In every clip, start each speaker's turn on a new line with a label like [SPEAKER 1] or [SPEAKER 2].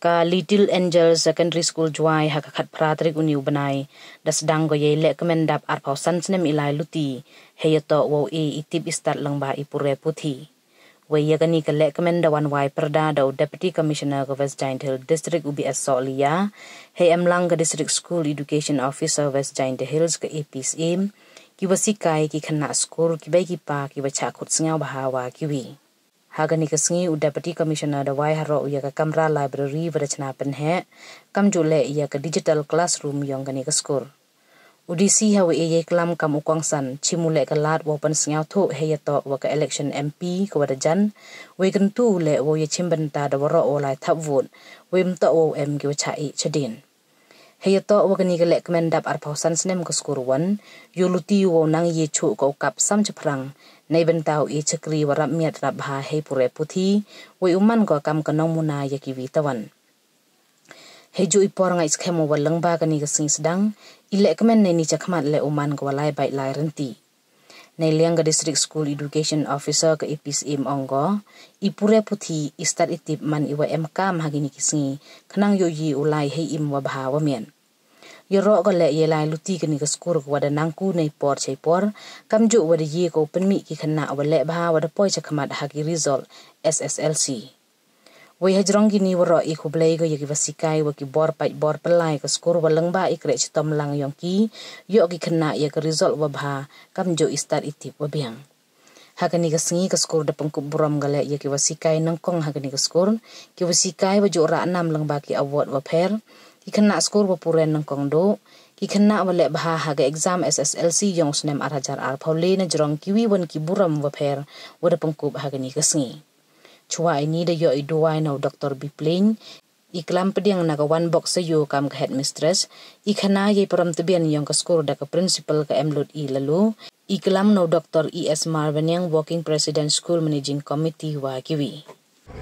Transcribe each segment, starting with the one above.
[SPEAKER 1] Ka Little Angel Secondary School juai hakakat pratrik uniu benai das dang go ye Lehkmen dap arpau snem ilai luti heyato wo itip istat langba ipure puthi we yagani ka Lehkmen dawan wai perda do Deputy Commissioner of West Giant Hill District UBS Solia he amlang ka District School Education Officer West Giant Hills ka APSM ki wasikai ki khana school ki bai ki pa ki bacha khut sngau bahawa kiwi Hagani kasngi u Deputy Commissioner da wai haro ya ka kamra library berachna penhe kam jule ya ka digital classroom yong gani ka school udisi hawe ye klam kam ukongsan chimule ka lat wo pan sngau tho he ya to wa ka election MP ko wadajan we kan tu le wo ye chimban ta da waro olai thap vote we mto wo em ki chai chadin he ya to wa gani ka Lehkmen dap arpau snem ka school wan yuluti wo nang ye chu ko kap sam chaprang Nay bentau chakri warap miat rabha hei pure puthi we uman ko kam kanong muna yaki witawan. Hei ju ipor ngai skemo walang ba kani kasing sedang Lehkmen ni chakmat le uman ko walai bait lai renti. Nay liang ka District School Education Officer ka APSM onggo ipure puthi istat itip man iwa MK hagini kisngi kanang yoyi ulai hei im wabha wamian. Yoro ko le ye lai luti kani ka skur ko wada nangku nei por chai por kamju wada ye ko penmi ki khana wale bha wada poi chakmat hagi result SSLC we hajrong gini woro I khublei ko yaki wasikai wa ki bor pai bor pelai ka skur walang ba ikre chitom lang yong ki yo ki khana ya ka result wa bha kamju istar itip wa biang hagani ka singi ka skur da pangkup buram gale yaki wasikai nangkong hagani ka skur ki wasikai wa jora 6 lang ba ki award wa pher ki khana skor wa puren nang kongdo ki khana wale bha haga exam SSLC yong snem arhajar ar phole na jrong kiwi wan ki buram wa pher wada pangkup hagani kasngi chua ini da yo iduai no Dr. Bipling iklam pediang naga one box sayo kam ka headmistress ikhana ye param tebian yong ka skor da ka principal ka emlut I lalu iklam no Dr. ES Marvaniang working president school managing committee wa kiwi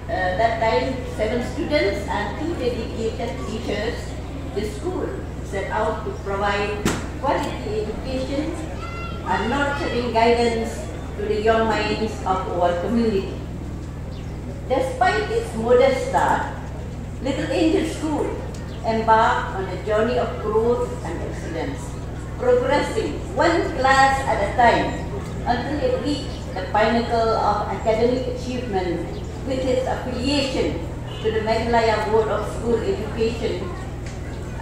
[SPEAKER 2] that time 7 students and 2 dedicated teachers, the school set out to provide quality education and nurturing guidance to the young minds of our community. Despite its modest start, Little Angel School embarked on a journey of growth and excellence, progressing one class at a time until it reached the pinnacle of academic achievement with its affiliation to the Meghalaya Board of School Education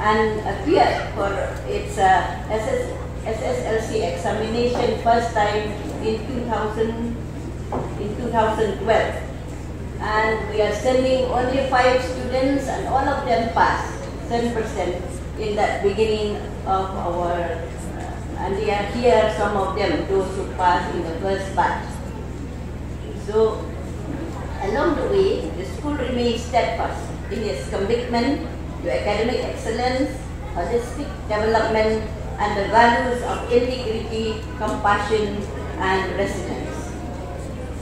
[SPEAKER 2] and appeared for its SSLC examination first time in 2012. And we are sending only 5 students and all of them passed 10% in that beginning of our, and they are here, some of them, those who passed in the first batch. So, along the way, the school remains steadfast in its commitment to academic excellence, holistic development, and the values of integrity, compassion, and resilience.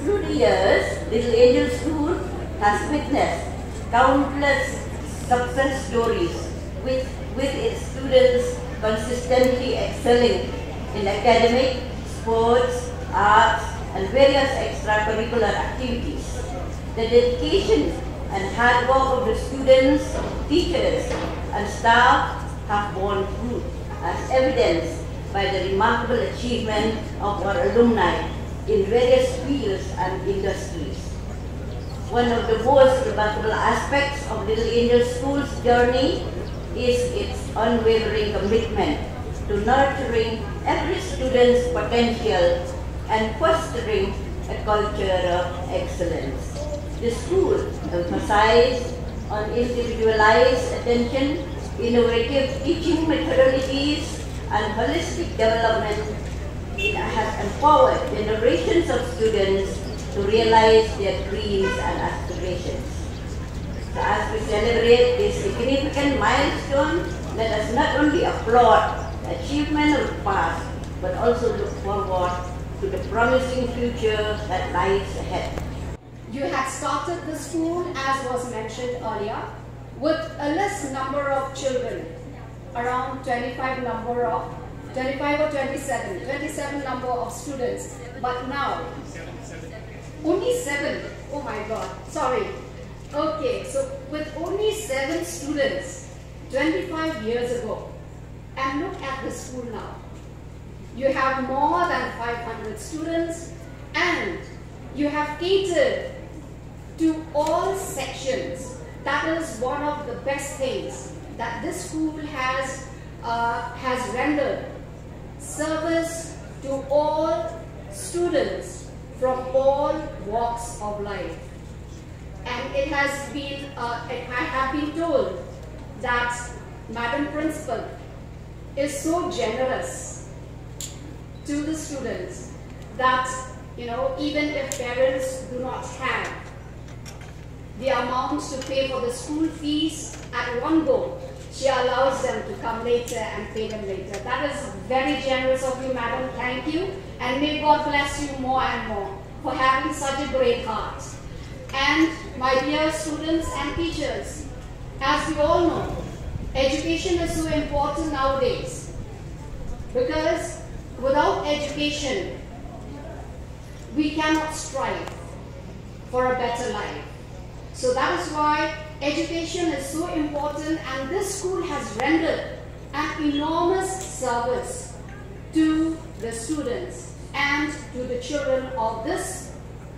[SPEAKER 2] Through the years, Little Angel School has witnessed countless success stories with its students consistently excelling in academic, sports, arts, and various extracurricular activities. The dedication and hard work of the students, teachers, and staff have borne fruit, as evidenced by the remarkable achievement of our alumni in various fields and industries. One of the most remarkable aspects of Little Angel School's journey is its unwavering commitment to nurturing every student's potential and fostering a culture of excellence. The school emphasized on individualized attention, innovative teaching methodologies, and holistic development. It has empowered generations of students to realize their dreams and aspirations. So as we celebrate this significant milestone, let us not only applaud the achievement of the past, but also look forward to the promising future that lies ahead.
[SPEAKER 3] You had started the school, as was mentioned earlier, with a less number of children, around 25 or 27 number of students, but now only 7. Oh my God, sorry. Okay, so with only 7 7 students 25 years ago. And look at the school now. You have more than 500 students and you have catered to all sections. That is one of the best things that this school has rendered. Service to all students from all walks of life. And it has been, I have been told that Madam Principal is so generous to the students that, even if parents do not have the amount to pay for the school fees at one go, she allows them to come later and pay them later. That is very generous of you, Madam. Thank you. And may God bless you more and more for having such a great heart. And my dear students and teachers, as we all know, education is so important nowadays, because without education, we cannot strive for a better life. So that is why education is so important, and this school has rendered an enormous service to the students and to the children of this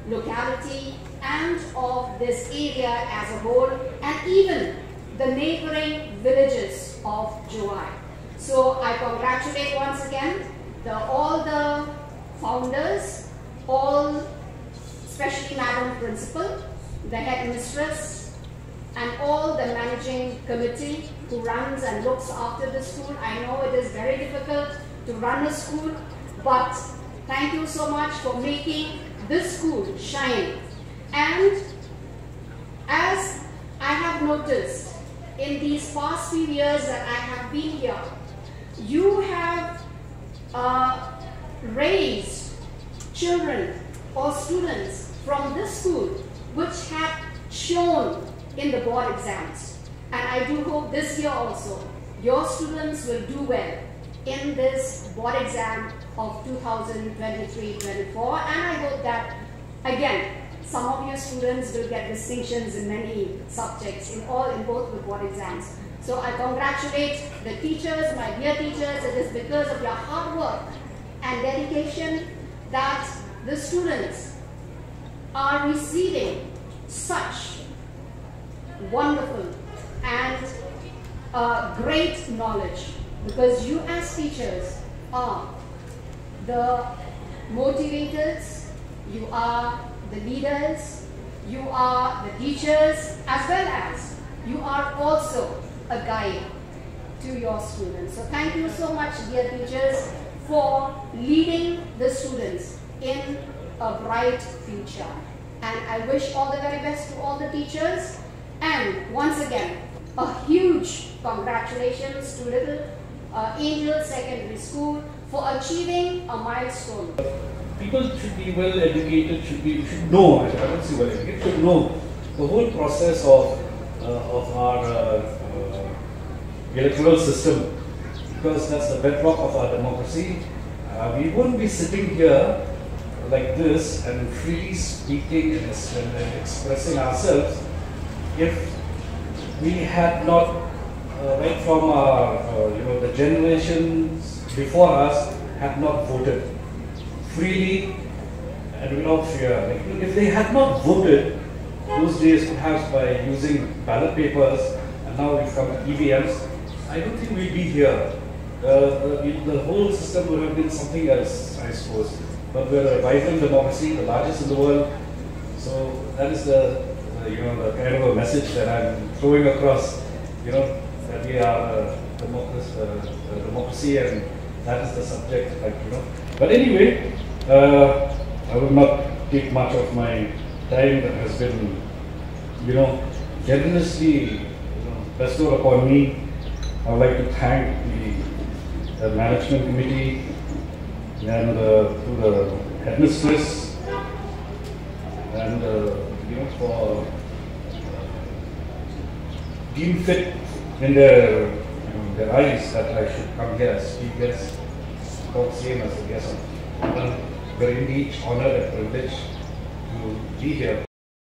[SPEAKER 3] locality and of this area as a whole, and even the neighboring villages of Juwai. So I congratulate once again all the founders, especially Madam Principal, the headmistress, and all the managing committee who runs and looks after the school. I know it is very difficult to run a school, but thank you so much for making this school shine. And as I have noticed in these past few years that I have been here, you have raised children or students from this school which have shown in the board exams. And I do hope this year also your students will do well in this board exam of 2023-24, and I hope that again some of your students will get distinctions in many subjects in both the board exams. So I congratulate the teachers, my dear teachers. It is because of your hard work and dedication that the students are receiving such wonderful and great knowledge, because you as teachers are the motivators, you are the leaders, you are the teachers, as well as you are also a guide to your students. So thank you so much, dear teachers, for leading the students in a bright future. And I wish all the very best to all the teachers. And once again, a huge congratulations to Little Angel Secondary School for achieving a milestone.
[SPEAKER 4] People should be well educated, should know, I don't say well educated, should know the whole process of our electoral system, because that's the bedrock of our democracy. We wouldn't be sitting here like this and freely speaking and expressing ourselves if we had not, right from the generations before us, had not voted freely and without fear. Like, if they had not voted those days, perhaps by using ballot papers, and now we've come to EVMs, I don't think we'd be here. The whole system would have been something else, I suppose. But we're a vibrant democracy, the largest in the world. So that is the kind of a message that I'm throwing across. That we are a democracy, and that is the subject. But anyway, I will not take much of my time that has been, generously bestowed upon me. I would like to thank the management committee and to the headmistress, and for deem fit in their eyes that I should come here as speak as same as a guest. I'm very indeed honored and privileged to be here.